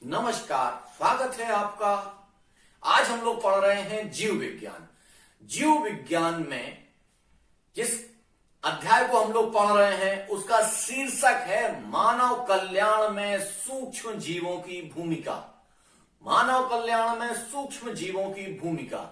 नमस्कार, स्वागत है आपका। आज हम लोग पढ़ रहे हैं जीव विज्ञान। जीव विज्ञान में जिस अध्याय को हम लोग पढ़ रहे हैं उसका शीर्षक है मानव कल्याण में सूक्ष्म जीवों की भूमिका। मानव कल्याण में सूक्ष्म जीवों की भूमिका।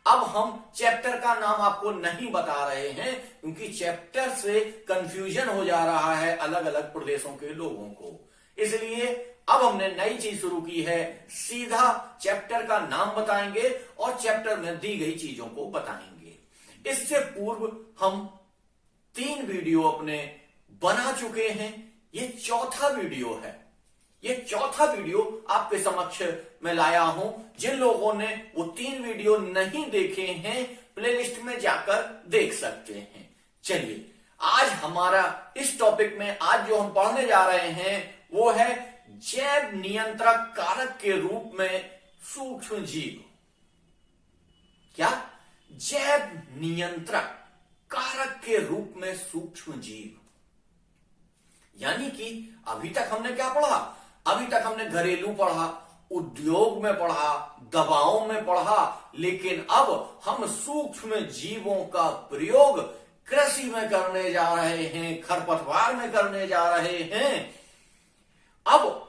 अब हम चैप्टर का नाम आपको नहीं बता रहे हैं क्योंकि चैप्टर से कंफ्यूजन हो जा रहा है अलग अलग प्रदेशों के लोगों को। इसलिए अब हमने नई चीज शुरू की है, सीधा चैप्टर का नाम बताएंगे और चैप्टर में दी गई चीजों को बताएंगे। इससे पूर्व हम 3 वीडियो अपने बना चुके हैं, ये चौथा वीडियो है। ये चौथा वीडियो आपके समक्ष मैं लाया हूं। जिन लोगों ने वो 3 वीडियो नहीं देखे हैं प्लेलिस्ट में जाकर देख सकते हैं। चलिए, आज हमारा इस टॉपिक में आज जो हम पढ़ने जा रहे हैं वो है जैव नियंत्रक कारक के रूप में सूक्ष्म जीव। क्या? जैव नियंत्रक कारक के रूप में सूक्ष्म जीव। यानी कि अभी तक हमने क्या पढ़ा? अभी तक हमने घरेलू पढ़ा, उद्योग में पढ़ा, दवाओं में पढ़ा, लेकिन अब हम सूक्ष्म जीवों का प्रयोग कृषि में करने जा रहे हैं, खरपतवार में करने जा रहे हैं। अब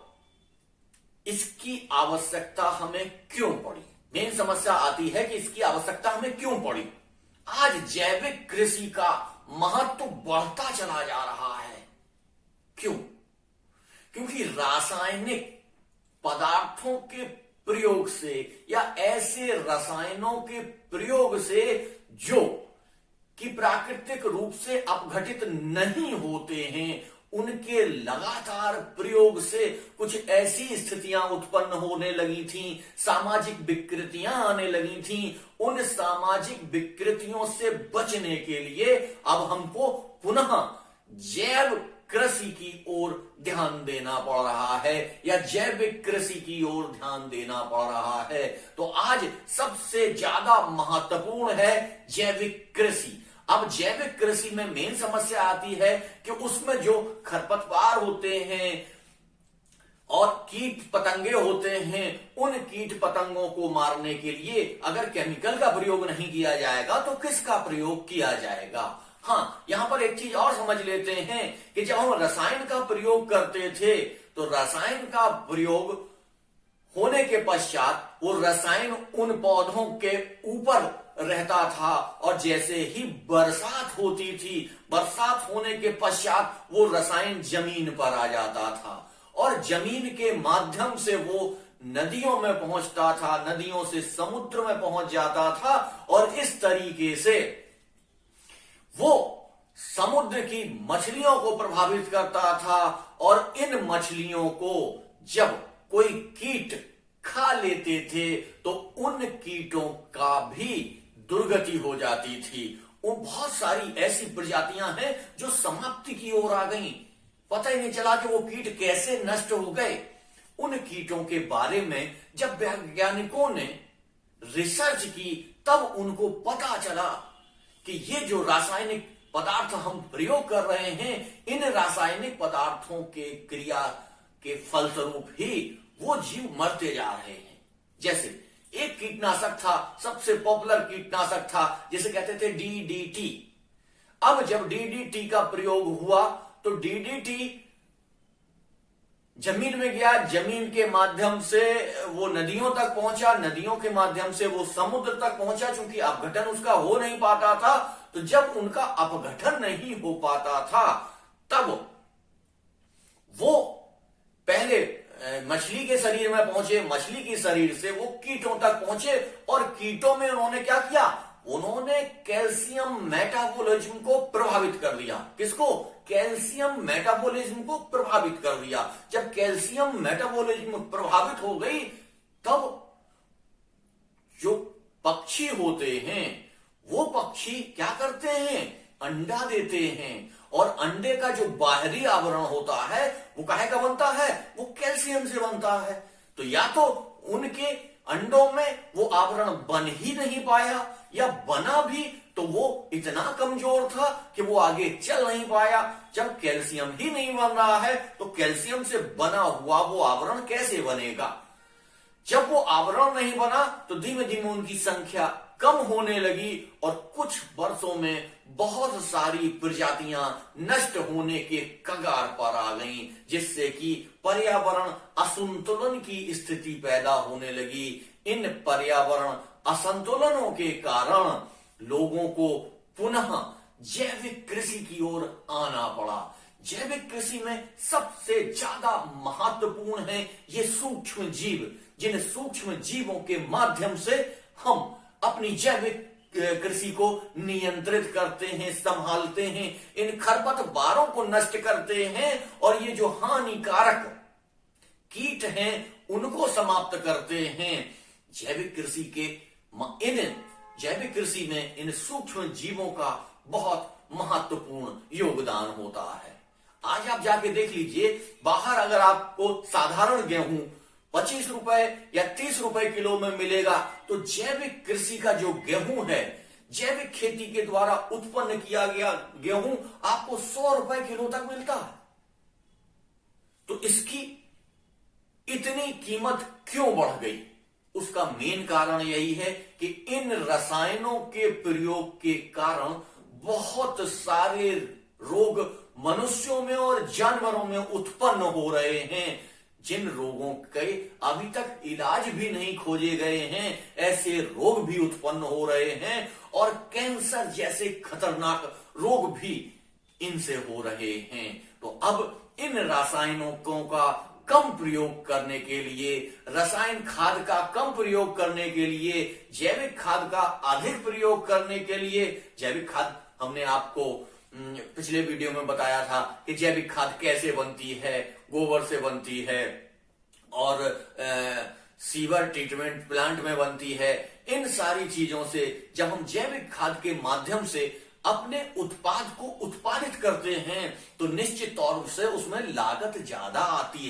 इसकी आवश्यकता हमें क्यों पड़ी? मेन समस्या आती है कि इसकी आवश्यकता हमें क्यों पड़ी। आज जैविक कृषि का महत्व बढ़ता चला जा रहा है। क्यों? क्योंकि रासायनिक पदार्थों के प्रयोग से या ऐसे रसायनों के प्रयोग से जो कि प्राकृतिक रूप से अपघटित नहीं होते हैं, उनके लगातार प्रयोग से कुछ ऐसी स्थितियां उत्पन्न होने लगी थीं, सामाजिक विकृतियां आने लगी थीं। उन सामाजिक विकृतियों से बचने के लिए अब हमको पुनः जैव कृषि की ओर ध्यान देना पड़ रहा है या जैविक कृषि की ओर ध्यान देना पड़ रहा है। तो आज सबसे ज्यादा महत्वपूर्ण है जैविक कृषि। अब जैविक कृषि में मेन समस्या आती है कि उसमें जो खरपतवार होते हैं और कीट पतंगे होते हैं, उन कीट पतंगों को मारने के लिए अगर केमिकल का प्रयोग नहीं किया जाएगा तो किसका प्रयोग किया जाएगा? हाँ, यहां पर एक चीज और समझ लेते हैं कि जब हम रसायन का प्रयोग करते थे तो रसायन का प्रयोग होने के पश्चात वो रसायन उन पौधों के ऊपर रहता था और जैसे ही बरसात होती थी, बरसात होने के पश्चात वो रसायन जमीन पर आ जाता था और जमीन के माध्यम से वो नदियों में पहुंचता था, नदियों से समुद्र में पहुंच जाता था और इस तरीके से वो समुद्र की मछलियों को प्रभावित करता था और इन मछलियों को जब कोई कीट खा लेते थे तो उन कीटों का भी दुर्गति हो जाती थी। वो बहुत सारी ऐसी प्रजातियां हैं जो समाप्ति की ओर आ गईं। पता ही नहीं चला कि वो कीट कैसे नष्ट हो गए। उन कीटों के बारे में जब वैज्ञानिकों ने रिसर्च की तब उनको पता चला कि ये जो रासायनिक पदार्थ हम प्रयोग कर रहे हैं, इन रासायनिक पदार्थों के क्रिया के फलस्वरूप ही वो जीव मरते जा रहे हैं। जैसे एक कीटनाशक था, सबसे पॉपुलर कीटनाशक था जिसे कहते थे डीडीटी। अब जब डीडीटी का प्रयोग हुआ तो डीडीटी जमीन में गया, जमीन के माध्यम से वो नदियों तक पहुंचा, नदियों के माध्यम से वो समुद्र तक पहुंचा। चूंकि अपघटन उसका हो नहीं पाता था, तो जब उनका अपघटन नहीं हो पाता था तब वो पहले मछली के शरीर में पहुंचे, मछली के शरीर से वो कीटों तक पहुंचे और कीटों में उन्होंने क्या किया? उन्होंने कैल्शियम मेटाबॉलिज्म को प्रभावित कर दिया। किसको? कैल्शियम मेटाबॉलिज्म को प्रभावित कर दिया। जब कैल्शियम मेटाबॉलिज्म प्रभावित हो गई तब जो पक्षी होते हैं वो पक्षी क्या करते हैं? अंडा देते हैं और अंडे का जो बाहरी आवरण होता है वो काहे का बनता है? वो कैल्शियम से बनता है। तो या तो उनके अंडों में वो आवरण बन ही नहीं पाया, या बना भी तो वो इतना कमजोर था कि वो आगे चल नहीं पाया। जब कैल्शियम ही नहीं बन रहा है तो कैल्शियम से बना हुआ वो आवरण कैसे बनेगा? जब वो आवरण नहीं बना तो धीमे धीमे उनकी संख्या कम होने लगी और कुछ वर्षों में बहुत सारी प्रजातियां नष्ट होने के कगार पर आ गईं, जिससे कि पर्यावरण असंतुलन की स्थिति पैदा होने लगी। इन पर्यावरण असंतुलनों के कारण लोगों को पुनः जैविक कृषि की ओर आना पड़ा। जैविक कृषि में सबसे ज्यादा महत्वपूर्ण है ये सूक्ष्म जीव, जिन सूक्ष्म जीवों के माध्यम से हम अपनी जैविक कृषि को नियंत्रित करते हैं, संभालते हैं, इन खरपतवारों को नष्ट करते हैं और ये जो हानिकारक कीट हैं उनको समाप्त करते हैं। जैविक कृषि के इन जैविक कृषि में इन सूक्ष्म जीवों का बहुत महत्वपूर्ण योगदान होता है। आज आप जाके देख लीजिए, बाहर अगर आपको साधारण गेहूं 25 रुपए या 30 रुपए किलो में मिलेगा, तो जैविक कृषि का जो गेहूं है, जैविक खेती के द्वारा उत्पन्न किया गया गेहूं आपको 100 रुपए किलो तक मिलता है। तो इसकी इतनी कीमत क्यों बढ़ गई? उसका मेन कारण यही है कि इन रसायनों के प्रयोग के कारण बहुत सारे रोग मनुष्यों में और जानवरों में उत्पन्न हो रहे हैं, जिन रोगों के अभी तक इलाज भी नहीं खोजे गए हैं। ऐसे रोग भी उत्पन्न हो रहे हैं और कैंसर जैसे खतरनाक रोग भी इनसे हो रहे हैं। तो अब इन रासायनों का कम प्रयोग करने के लिए, रसायन खाद का कम प्रयोग करने के लिए, जैविक खाद का अधिक प्रयोग करने के लिए, जैविक खाद हमने आपको पिछले वीडियो में बताया था कि जैविक खाद कैसे बनती है, गोबर से बनती है और सीवर ट्रीटमेंट प्लांट में बनती है। इन सारी चीजों से जब हम जैविक खाद के माध्यम से अपने उत्पाद को उत्पादित करते हैं तो निश्चित तौर से उसमें लागत ज्यादा आती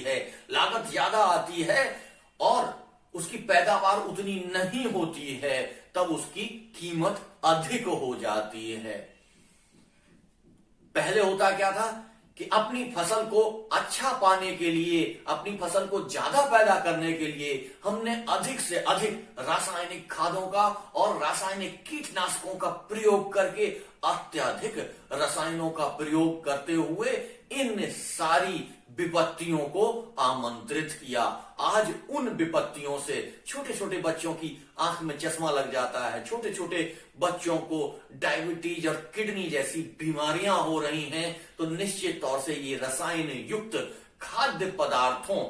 है और उसकी पैदावार उतनी नहीं होती है, तब उसकी कीमत अधिक हो जाती है। पहले होता क्या था कि अपनी फसल को अच्छा पाने के लिए, अपनी फसल को ज्यादा पैदा करने के लिए हमने अधिक से अधिक रासायनिक खादों का और रासायनिक कीटनाशकों का प्रयोग करके, अत्यधिक रसायनों का प्रयोग करते हुए इन सारी विपत्तियों को आमंत्रित किया। आज उन विपत्तियों से छोटे छोटे बच्चों की आंख में चश्मा लग जाता है, छोटे छोटे बच्चों को डायबिटीज और किडनी जैसी बीमारियां हो रही हैं। तो निश्चित तौर से ये रसायन युक्त खाद्य पदार्थों,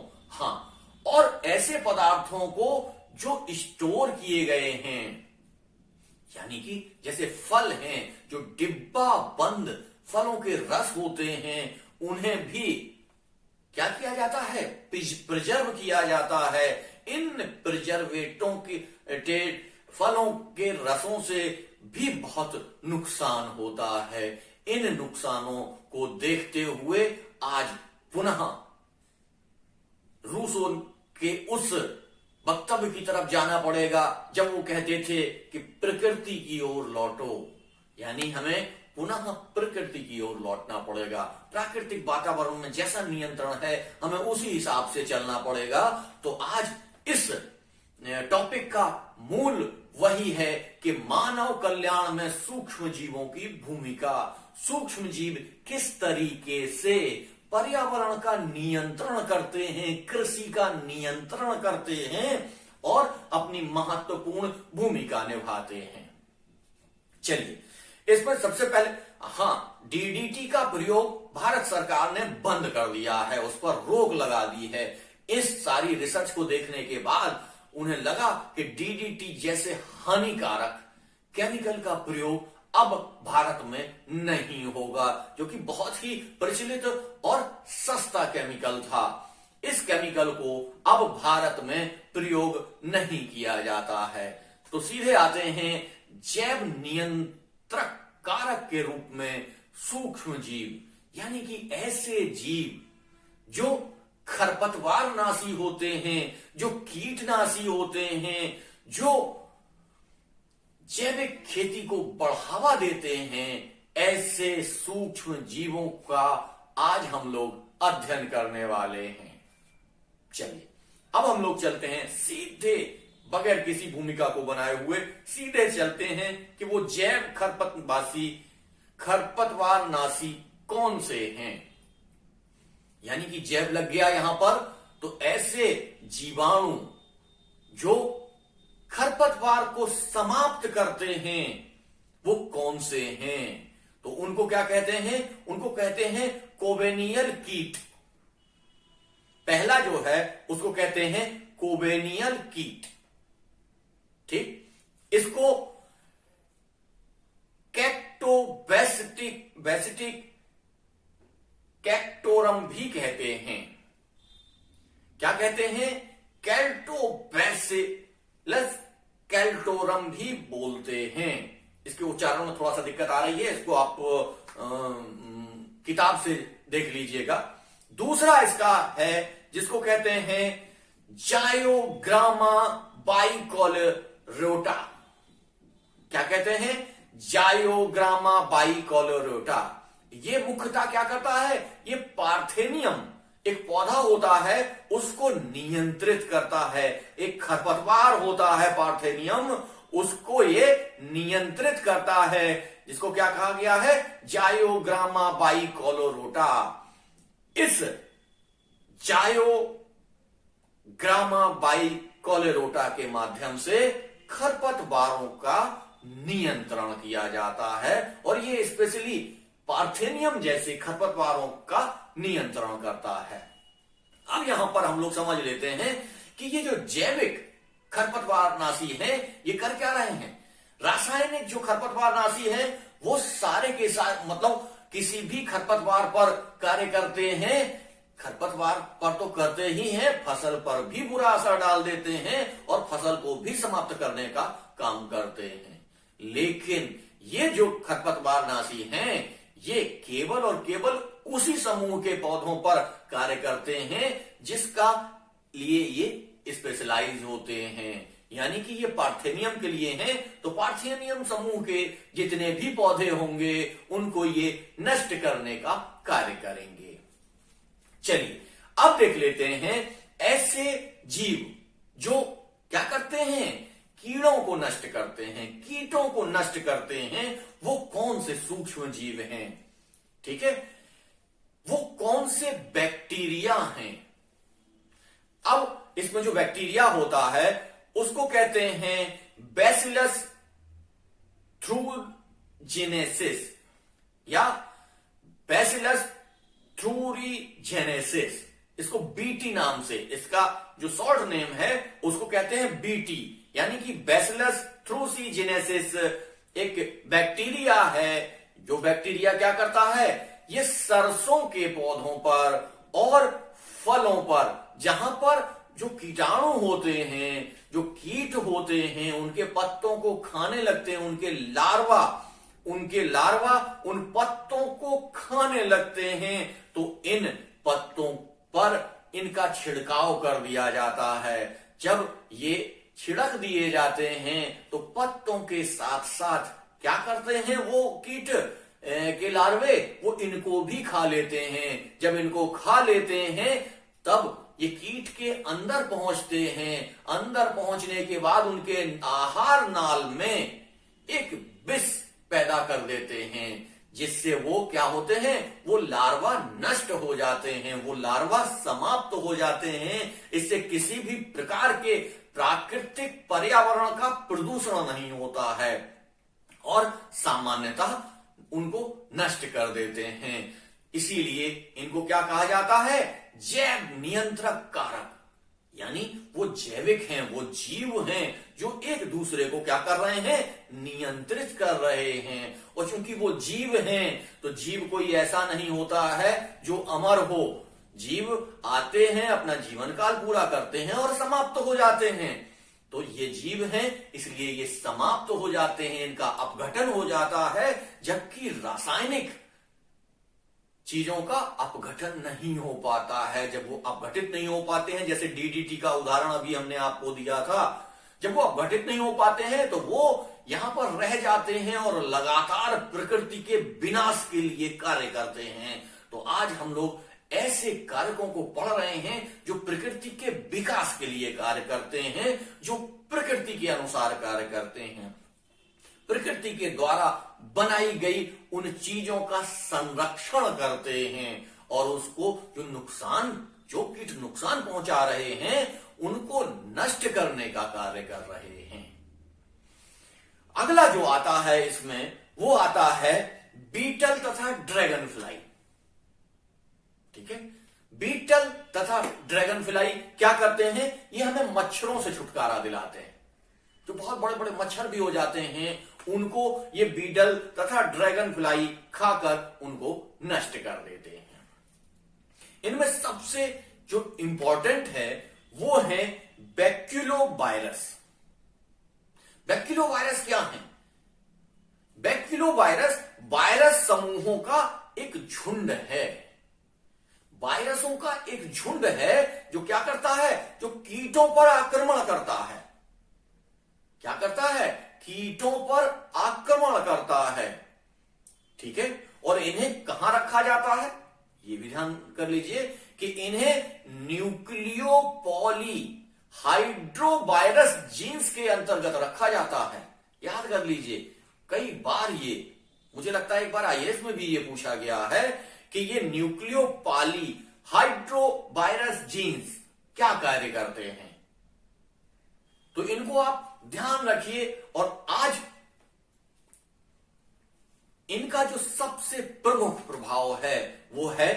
और ऐसे पदार्थों को जो स्टोर किए गए हैं, यानी कि जैसे फल हैं, जो डिब्बा बंद फलों के रस होते हैं, उन्हें भी क्या किया जाता है? प्रिजर्व किया जाता है। इन प्रिजर्वेटों के फलों के रसों से भी बहुत नुकसान होता है। इन नुकसानों को देखते हुए आज पुनः रूसो के उस वक्तव्य की तरफ जाना पड़ेगा जब वो कहते थे कि प्रकृति की ओर लौटो, यानी हमें पुनः प्रकृति की ओर लौटना पड़ेगा। प्राकृतिक वातावरण में जैसा नियंत्रण है हमें उसी हिसाब से चलना पड़ेगा। तो आज इस टॉपिक का मूल वही है कि मानव कल्याण में सूक्ष्म जीवों की भूमिका, सूक्ष्म जीव किस तरीके से पर्यावरण का नियंत्रण करते हैं, कृषि का नियंत्रण करते हैं और अपनी महत्वपूर्ण भूमिका निभाते हैं। चलिए, इसमें सबसे पहले डीडीटी का प्रयोग भारत सरकार ने बंद कर दिया है, उस पर रोक लगा दी है। इस सारी रिसर्च को देखने के बाद उन्हें लगा कि डीडीटी जैसे हानिकारक केमिकल का प्रयोग अब भारत में नहीं होगा, जो कि बहुत ही प्रचलित और सस्ता केमिकल था। इस केमिकल को अब भारत में प्रयोग नहीं किया जाता है। तो सीधे आते हैं जैव नियंत्रक कारक के रूप में सूक्ष्म जीव, यानी कि ऐसे जीव जो खरपतवार नाशी होते हैं, जो कीटनाशी होते हैं, जो जैविक खेती को बढ़ावा देते हैं, ऐसे सूक्ष्म जीवों का आज हम लोग अध्ययन करने वाले हैं। चलिए अब हम लोग चलते हैं सीधे, बगैर किसी भूमिका को बनाए हुए सीधे चलते हैं कि वो जैव खरपतवार नाशी कौन से हैं। यानी कि जैव लग गया यहां पर, तो ऐसे जीवाणु जो खरपतवार को समाप्त करते हैं वो कौन से हैं। तो उनको क्या कहते हैं, उनको कहते हैं कोबेनियल कीट। पहला जो है उसको कहते हैं कोबेनियल कीट। ठीक, इसको कैक्टोबैसिटिक कैक्टोरम भी कहते हैं। क्या कहते हैं, कैल्टोबैसिलस कैल्टोरम भी बोलते हैं। इसके उच्चारण में थोड़ा सा दिक्कत आ रही है, इसको आप किताब से देख लीजिएगा। दूसरा इसका है जिसको कहते हैं जायोग्रामा बाइकोलेरोटा। क्या कहते हैं, जायोग्रामा बाइकोलेरोटा। ये मुख्यतः क्या करता है, ये पार्थेनियम एक पौधा होता है उसको नियंत्रित करता है। एक खरपतवार होता है पार्थेनियम, उसको ये नियंत्रित करता है, जिसको क्या कहा गया है, जायोग्रामा बाइकोलेरोटा। इस जायोग्रामा बाइकोलेरोटा के माध्यम से खरपतवारों का नियंत्रण किया जाता है और ये स्पेशली पार्थेनियम जैसे खरपतवारों का नियंत्रण करता है। अब यहां पर हम लोग समझ लेते हैं कि ये जो जैविक खरपतवार नाशी है ये कर क्या रहे हैं। रासायनिक जो खरपतवार नाशी है वो सारे के साथ मतलब किसी भी खरपतवार पर कार्य करते हैं। खरपतवार पर तो करते ही हैं, फसल पर भी बुरा असर डाल देते हैं और फसल को भी समाप्त करने का काम करते हैं। लेकिन ये जो खरपतवार नाशी हैं ये केवल और केवल उसी समूह के पौधों पर कार्य करते हैं जिसका लिए ये स्पेशलाइज होते हैं। यानी कि ये पार्थेनियम के लिए हैं, तो पार्थेनियम समूह के जितने भी पौधे होंगे उनको ये नष्ट करने का कार्य करेंगे। चलिए अब देख लेते हैं ऐसे जीव जो क्या करते हैं, कीड़ों को नष्ट करते हैं, कीटों को नष्ट करते हैं। वो कौन से सूक्ष्म जीव हैं, ठीक है, वो कौन से बैक्टीरिया हैं। अब इसमें जो बैक्टीरिया होता है उसको कहते हैं बैसिलस थ्रूजेनेसिस या बैसिलस थ्रूरीजेनेसिस। इसको बीटी नाम से, इसका जो शॉर्ट नेम है उसको कहते हैं बीटी, यानी कि बैसिलस थ्रूजेनेसिस एक बैक्टीरिया है। जो बैक्टीरिया क्या करता है, ये सरसों के पौधों पर और फलों पर जहां पर जो कीटाणु होते हैं, जो कीट होते हैं, उनके पत्तों को खाने लगते हैं, उनके लार्वा उन पत्तों को खाने लगते हैं। तो इन पत्तों पर इनका छिड़काव कर दिया जाता है। जब ये छिड़क दिए जाते हैं तो पत्तों के साथ साथ क्या करते हैं, वो कीट के लार्वे वो इनको भी खा लेते हैं। जब इनको खा लेते हैं तब ये कीट के अंदर पहुंचते हैं। अंदर पहुंचने के बाद उनके आहार नाल में एक विष पैदा कर देते हैं, जिससे वो क्या होते हैं, वो लार्वा नष्ट हो जाते हैं, वो लार्वा समाप्त हो जाते हैं। इससे किसी भी प्रकार के प्राकृतिक पर्यावरण का प्रदूषण नहीं होता है और सामान्यतः उनको नष्ट कर देते हैं। इसीलिए इनको क्या कहा जाता है, जैव नियंत्रक कारक। यानी वो जैविक हैं, वो जीव हैं जो एक दूसरे को क्या कर रहे हैं, नियंत्रित कर रहे हैं। और चूंकि वो जीव हैं तो जीव कोई ऐसा नहीं होता है जो अमर हो। जीव आते हैं, अपना जीवन काल पूरा करते हैं और समाप्त हो जाते हैं। तो ये जीव हैं इसलिए ये समाप्त हो जाते हैं, इनका अपघटन हो जाता है। जबकि रासायनिक चीजों का अपघटन नहीं हो पाता है। जब वो अपघटित नहीं हो पाते हैं, जैसे डीडीटी का उदाहरण अभी हमने आपको दिया था, जब वो अपघटित नहीं हो पाते हैं तो वो यहां पर रह जाते हैं और लगातार प्रकृति के विनाश के लिए कार्य करते हैं। तो आज हम लोग ऐसे कारकों को पढ़ रहे हैं जो प्रकृति के विकास के लिए कार्य करते हैं, जो प्रकृति के अनुसार कार्य करते हैं, प्रकृति के द्वारा बनाई गई उन चीजों का संरक्षण करते हैं और उसको जो कीट नुकसान पहुंचा रहे हैं उनको नष्ट करने का कार्य कर रहे हैं। अगला जो आता है इसमें वो आता है बीटल तथा ड्रैगन फ्लाई। ठीक है, बीटल तथा ड्रैगन फ्लाई क्या करते हैं? ये हमें मच्छरों से छुटकारा दिलाते हैं। जो बहुत बड़े बड़े मच्छर भी हो जाते हैं उनको ये बीटल तथा ड्रैगन फ्लाई खाकर उनको नष्ट कर देते हैं। इनमें सबसे जो इंपॉर्टेंट है वो है बैक्यूलोवायरस। बैक्यूलोवायरस क्या है? बैक्यूलोवायरस वायरस समूहों का एक झुंड है। वायरसों का एक झुंड है जो क्या करता है? जो कीटों पर आक्रमण करता है। क्या करता है? कीटों पर आक्रमण करता है। ठीक है, और इन्हें कहां रखा जाता है ये भी ध्यान कर लीजिए कि इन्हें न्यूक्लियो पॉली हाइड्रोवायरस जीन्स के अंतर्गत रखा जाता है। याद कर लीजिए, कई बार ये, मुझे लगता है एक बार आईएएस में भी ये पूछा गया है कि ये न्यूक्लियो पॉली हाइड्रोवायरस जीन्स क्या कार्य करते हैं। तो इनको आप ध्यान रखिए। और आज इनका जो सबसे प्रमुख प्रभाव है वो है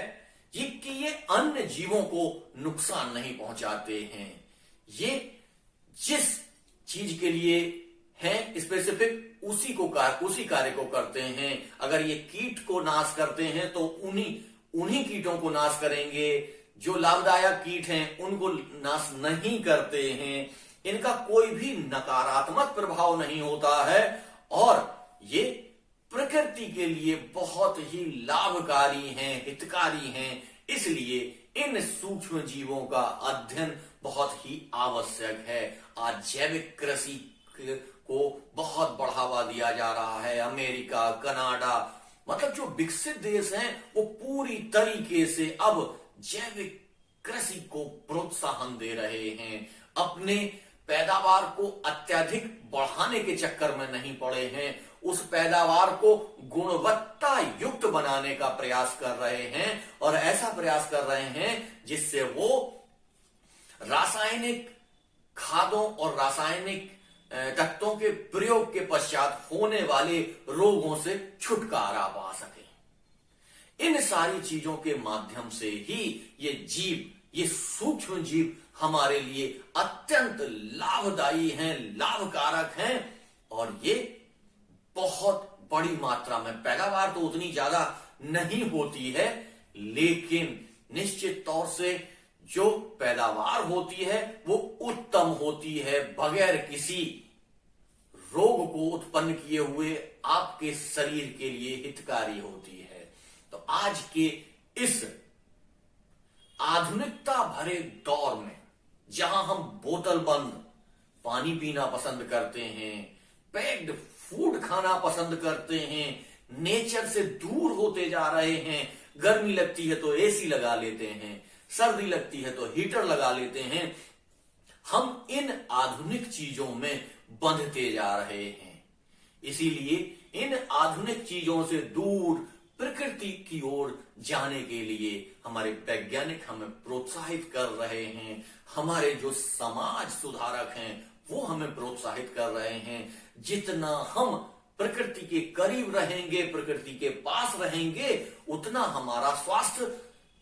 कि ये अन्य जीवों को नुकसान नहीं पहुंचाते हैं। ये जिस चीज के लिए हैं स्पेसिफिक उसी कार्य को करते हैं। अगर ये कीट को नाश करते हैं तो उन्हीं कीटों को नाश करेंगे। जो लाभदायक कीट हैं उनको नाश नहीं करते हैं। इनका कोई भी नकारात्मक प्रभाव नहीं होता है और ये प्रकृति के लिए बहुत ही लाभकारी हैं, हितकारी हैं। इसलिए इन सूक्ष्म जीवों का अध्ययन बहुत ही आवश्यक है। आज जैविक कृषि को बहुत बढ़ावा दिया जा रहा है। अमेरिका, कनाडा, मतलब जो विकसित देश हैं वो पूरी तरीके से अब जैविक कृषि को प्रोत्साहन दे रहे हैं। अपने पैदावार को अत्यधिक बढ़ाने के चक्कर में नहीं पड़े हैं, उस पैदावार को गुणवत्ता युक्त बनाने का प्रयास कर रहे हैं और ऐसा प्रयास कर रहे हैं जिससे वो रासायनिक खादों और रासायनिक तत्वों के प्रयोग के पश्चात होने वाले रोगों से छुटकारा पा सके। इन सारी चीजों के माध्यम से ही ये सूक्ष्म जीव हमारे लिए अत्यंत लाभदायी हैं, लाभकारक हैं और ये बहुत बड़ी मात्रा में, पैदावार तो उतनी ज्यादा नहीं होती है लेकिन निश्चित तौर से जो पैदावार होती है वो उत्तम होती है, बगैर किसी रोग को उत्पन्न किए हुए आपके शरीर के लिए हितकारी होती है। तो आज के इस आधुनिकता भरे दौर में जहां हम बोतल बंद पानी पीना पसंद करते हैं, पैक्ड फूड खाना पसंद करते हैं, नेचर से दूर होते जा रहे हैं, गर्मी लगती है तो एसी लगा लेते हैं, सर्दी लगती है तो हीटर लगा लेते हैं, हम इन आधुनिक चीजों में बंधते जा रहे हैं। इसीलिए इन आधुनिक चीजों से दूर प्रकृति की ओर जाने के लिए हमारे वैज्ञानिक हमें प्रोत्साहित कर रहे हैं, हमारे जो समाज सुधारक हैं वो हमें प्रोत्साहित कर रहे हैं। जितना हम प्रकृति के करीब रहेंगे, प्रकृति के पास रहेंगे, उतना हमारा स्वास्थ्य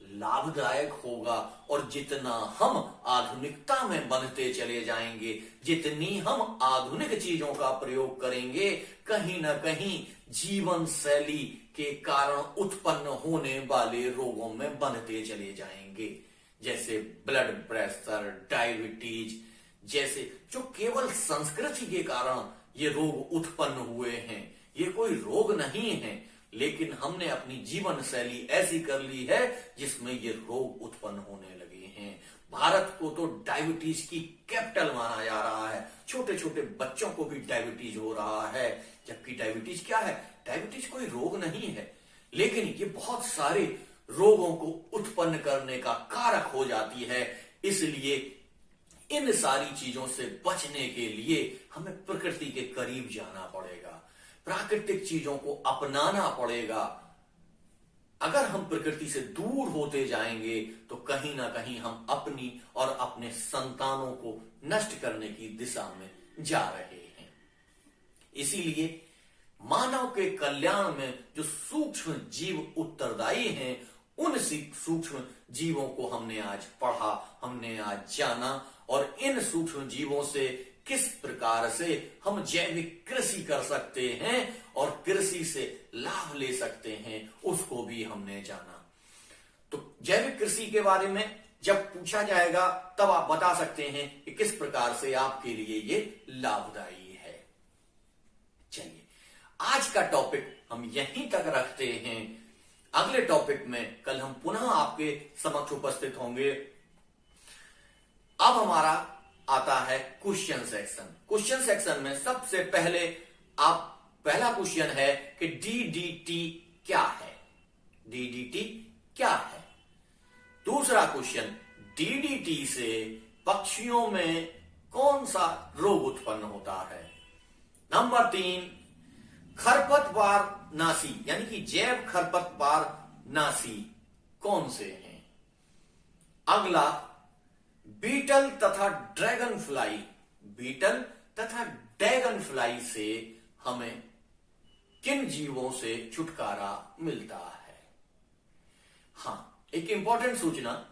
लाभदायक होगा और जितना हम आधुनिकता में बंधते चले जाएंगे, जितनी हम आधुनिक चीजों का प्रयोग करेंगे, कहीं ना कहीं जीवन शैली के कारण उत्पन्न होने वाले रोगों में बंधते चले जाएंगे। जैसे ब्लड प्रेशर, डायबिटीज जैसे जो केवल संस्कृति के कारण ये रोग उत्पन्न हुए हैं, ये कोई रोग नहीं है, लेकिन हमने अपनी जीवन शैली ऐसी कर ली है जिसमें ये रोग उत्पन्न होने लगे हैं। भारत को तो डायबिटीज की कैपिटल माना जा रहा है। छोटे छोटे बच्चों को भी डायबिटीज हो रहा है, जबकि डायबिटीज क्या है? डायबिटीज कोई रोग नहीं है, लेकिन ये बहुत सारे रोगों को उत्पन्न करने का कारक हो जाती है। इसलिए इन सारी चीजों से बचने के लिए हमें प्रकृति के करीब जाना पड़ेगा, प्राकृतिक चीजों को अपनाना पड़ेगा। अगर हम प्रकृति से दूर होते जाएंगे तो कहीं ना कहीं हम अपनी और अपने संतानों को नष्ट करने की दिशा में जा रहे हैं। इसीलिए मानव के कल्याण में जो सूक्ष्म जीव उत्तरदायी हैं, उन सूक्ष्म जीवों को हमने आज पढ़ा, हमने आज जाना, और इन सूक्ष्म जीवों से किस प्रकार से हम जैविक कृषि कर सकते हैं और कृषि से लाभ ले सकते हैं, उसको भी हमने जाना। तो जैविक कृषि के बारे में जब पूछा जाएगा तब आप बता सकते हैं कि किस प्रकार से आपके लिए ये लाभदायी है। चलिए, आज का टॉपिक हम यहीं तक रखते हैं। अगले टॉपिक में कल हम पुनः आपके समक्ष उपस्थित होंगे। अब हमारा आता है क्वेश्चन सेक्शन। क्वेश्चन सेक्शन में सबसे पहले पहला क्वेश्चन है कि डीडीटी क्या है? डीडीटी क्या है? दूसरा क्वेश्चन, डीडीटी से पक्षियों में कौन सा रोग उत्पन्न होता है? नंबर 3, खरपतवार नाशी यानी कि जैव खरपतवार नाशी कौन से हैं? अगला, बीटल तथा ड्रैगन फ्लाई से हमें किन जीवों से छुटकारा मिलता है? हां, एक इंपॉर्टेंट सूचना,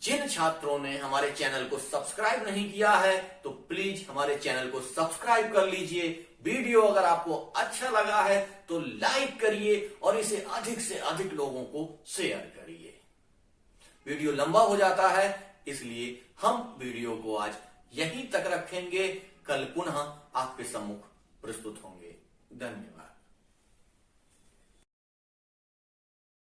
जिन छात्रों ने हमारे चैनल को सब्सक्राइब नहीं किया है तो प्लीज हमारे चैनल को सब्सक्राइब कर लीजिए। वीडियो अगर आपको अच्छा लगा है तो लाइक करिए और इसे अधिक से अधिक लोगों को शेयर करिए। वीडियो लंबा हो जाता है, इसलिए हम वीडियो को आज यहीं तक रखेंगे। कल पुनः आपके सम्मुख प्रस्तुत होंगे। धन्यवाद।